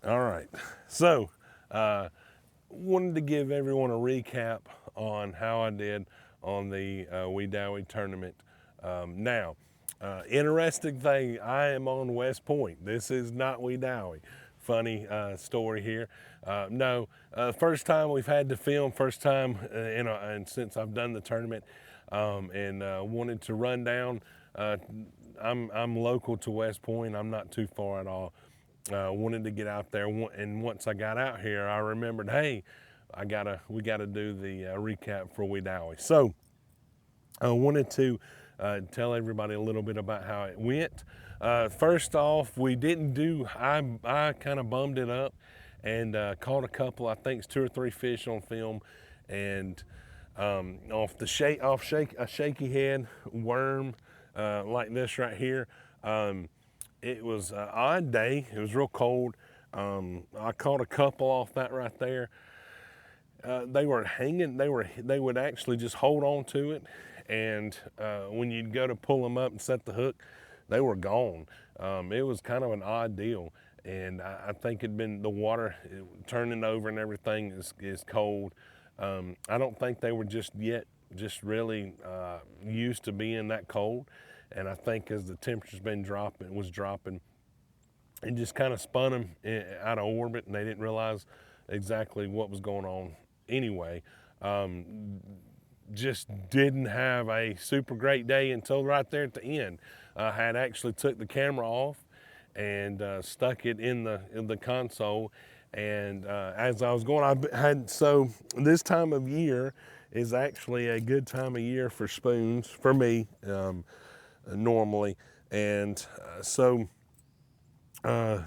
All right. So, wanted to give everyone a recap on how I did on the Wedowee tournament. Interesting thing, I am on West Point. This is not Wedowee. Funny story here. No, first time we've had to film, first time, and since I've done the tournament, and wanted to run down. I'm local to West Point. I'm not too far at all. Wanted to get out there, and once I got out here, I remembered, hey, we gotta do the recap for Wedowee. So I wanted to tell everybody a little bit about how it went. First off, we didn't do. I kind of bummed it up and caught a couple. I think it's 2 or 3 fish on film, and a shaky head worm like this right here. It was an odd day. It was real cold. I caught a couple off that right there. They were hanging. They would actually just hold on to it, and when you'd go to pull them up and set the hook, they were gone. It was kind of an odd deal, and I think it'd been the water turning over and everything is cold. I don't think they were just really used to being that cold, and I think as the temperature's been dropping, it just kind of spun them out of orbit, and they didn't realize exactly what was going on anyway. Just didn't have a super great day until right there at the end. I had actually took the camera off and stuck it in the console. And as I was going, so this time of year is actually a good time of year for spoons for me normally. And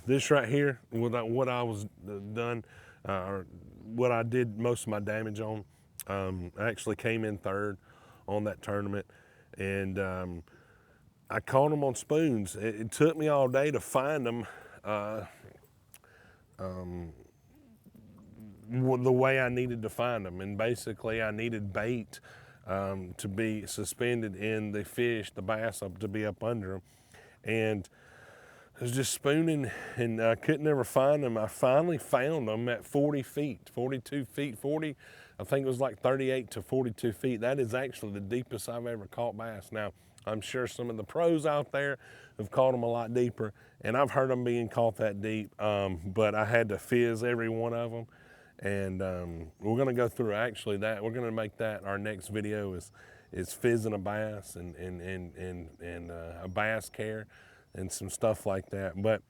this right here, what I was done, or what I did most of my damage on, I actually came in third on that tournament, and I caught them on spoons. It took me all day to find them the way I needed to find them, and basically I needed bait to be suspended in the fish, the bass up to be up under them, and I was just spooning and I couldn't ever find them. I finally found them at 40 feet, 42 feet, 40. I think it was like 38 to 42 feet. That is actually the deepest I've ever caught bass. Now, I'm sure some of the pros out there have caught them a lot deeper, and I've heard them being caught that deep, but I had to fizz every one of them. And we're gonna go through actually that. We're gonna make that our next video is fizzing a bass and a bass care and some stuff like that. But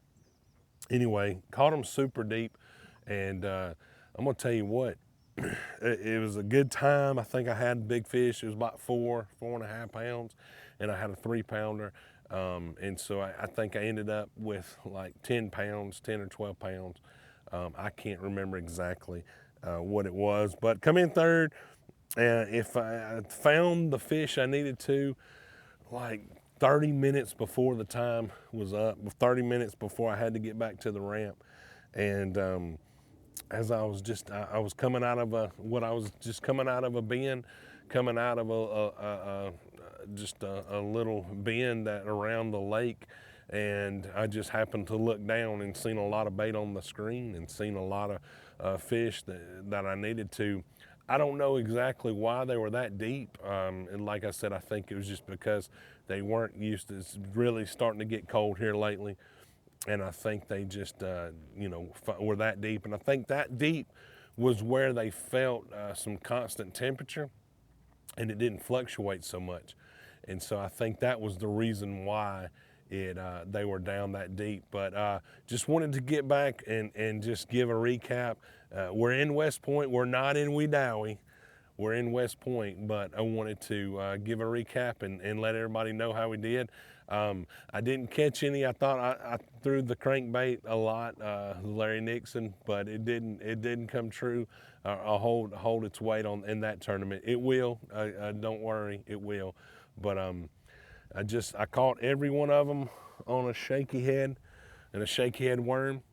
anyway, caught them super deep, and I'm gonna tell you what, it was a good time. I think I had big fish. It was about 4.5 pounds, and I had a 3-pounder. And so I think I ended up with like 10 pounds, 10 or 12 pounds. I can't remember exactly what it was, but come in third. If I found the fish I needed to, like 30 minutes before the time was up, 30 minutes before I had to get back to the ramp. And as I was coming out of a bend, coming out of a little bend that around the lake, and I just happened to look down and seen a lot of bait on the screen and seen a lot of fish that I needed to. I don't know exactly why they were that deep, and like I said, I think it was just because they weren't used to. It's really starting to get cold here lately, and I think they just were that deep, and I think that deep was where they felt some constant temperature, and it didn't fluctuate so much, and so I think that was the reason why they were down that deep. But just wanted to get back and just give a recap. We're in West Point. We're not in Wedowee. We're in West Point, but I wanted to give a recap and let everybody know how we did. I didn't catch any. I thought I threw the crankbait a lot, Larry Nixon, but it didn't come true. Hold its weight in that tournament. It will. Don't worry, it will. But I caught every one of them on a shaky head and a shaky head worm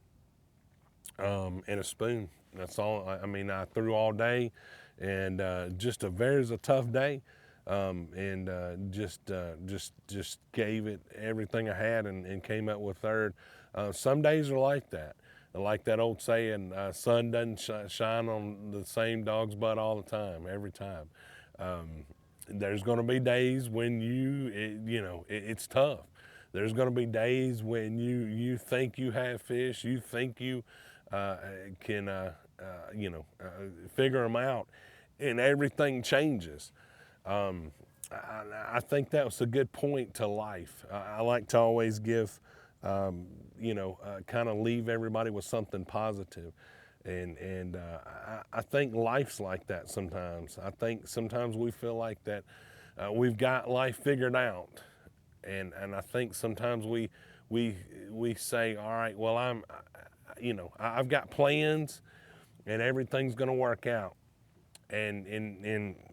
and a spoon. That's all. I mean, I threw all day, and just it was a tough day, and just gave it everything I had and came up with third. Some days are like that. like that old saying, sun doesn't shine on the same dog's butt all the time, every time. There's going to be days when it's tough. There's going to be days when you think you have fish, you think you can figure them out, and everything changes. I think that was a good point to life. I like to always give, kind of leave everybody with something positive. And I think life's like that sometimes. I think sometimes we feel like that we've got life figured out. And I think sometimes we say, all right, well, I've got plans and everything's going to work out. And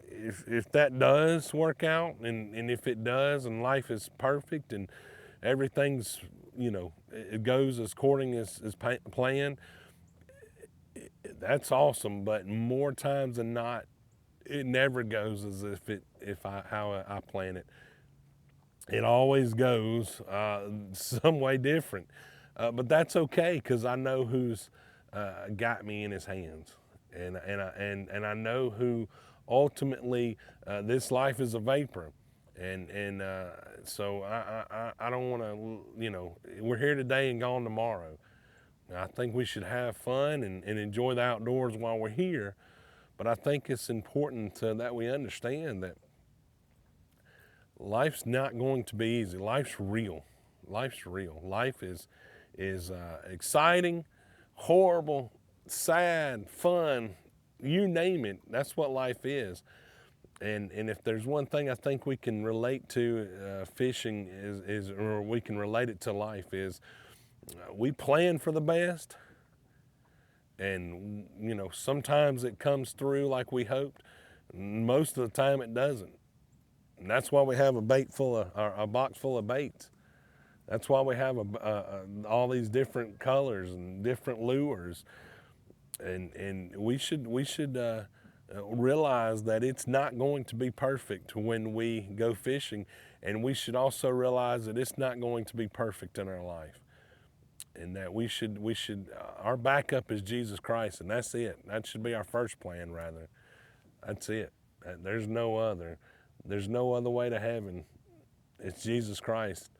if that does work out, and if it does, and life is perfect, and everything's, it goes as according as planned, that's awesome. But more times than not, it never goes as how I plan it. It always goes some way different, but that's okay because I know who's got me in his hands, and I know who ultimately this life is a vapor, and so I don't want to, we're here today and gone tomorrow. I think we should have fun and enjoy the outdoors while we're here, but I think it's important that we understand that life's not going to be easy. Life's real. Life's real. Life is exciting, horrible, sad, fun, you name it. That's what life is. And if there's one thing I think we can relate to fishing or we can relate it to life is we plan for the best, and sometimes it comes through like we hoped. Most of the time it doesn't. And that's why we have a box full of baits. That's why we have all these different colors and different lures. And we should realize that it's not going to be perfect when we go fishing, and we should also realize that it's not going to be perfect in our life, and that we should our backup is Jesus Christ, and that's it. That should be our first plan, rather. That's it. There's no other. There's no other way to heaven. It's Jesus Christ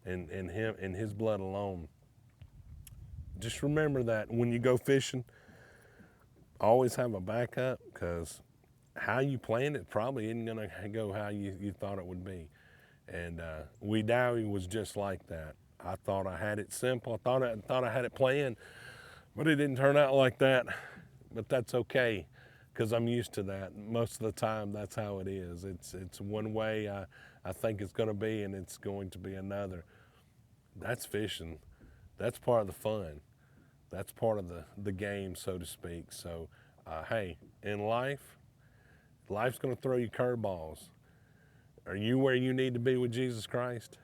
and Him and His blood alone. Just remember that when you go fishing, always have a backup, because how you planned it probably isn't going to go how you thought it would be. And Wedowee was just like that. I thought I had it simple. I thought I had it planned, but it didn't turn out like that. But that's okay, because I'm used to that. Most of the time, that's how it is. It's one way I think it's going to be, and it's going to be another. That's fishing. That's part of the fun. That's part of the game, so to speak. So, hey, in life's going to throw you curveballs. Are you where you need to be with Jesus Christ?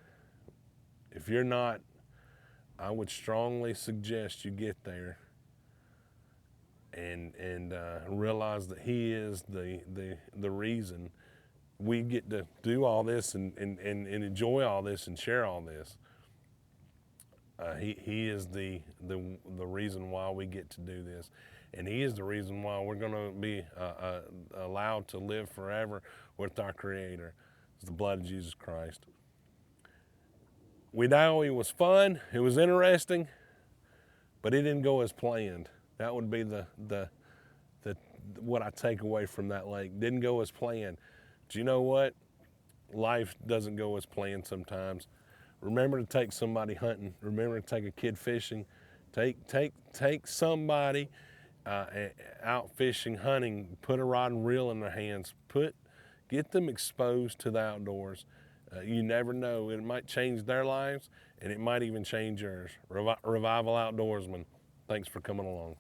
If you're not, I would strongly suggest you get there and realize that He is the reason we get to do all this and enjoy all this and share all this. He is the reason why we get to do this, and He is the reason why we're going to be allowed to live forever with our Creator. It's the blood of Jesus Christ. Wedowee was fun. It was interesting, but it didn't go as planned. That would be the what I take away from that lake. Didn't go as planned. But you know what? Life doesn't go as planned sometimes. Remember to take somebody hunting. Remember to take a kid fishing. Take somebody out fishing, hunting. Put a rod and reel in their hands. Get them exposed to the outdoors. You never know. It might change their lives, and it might even change yours. Revival Outdoorsman, thanks for coming along.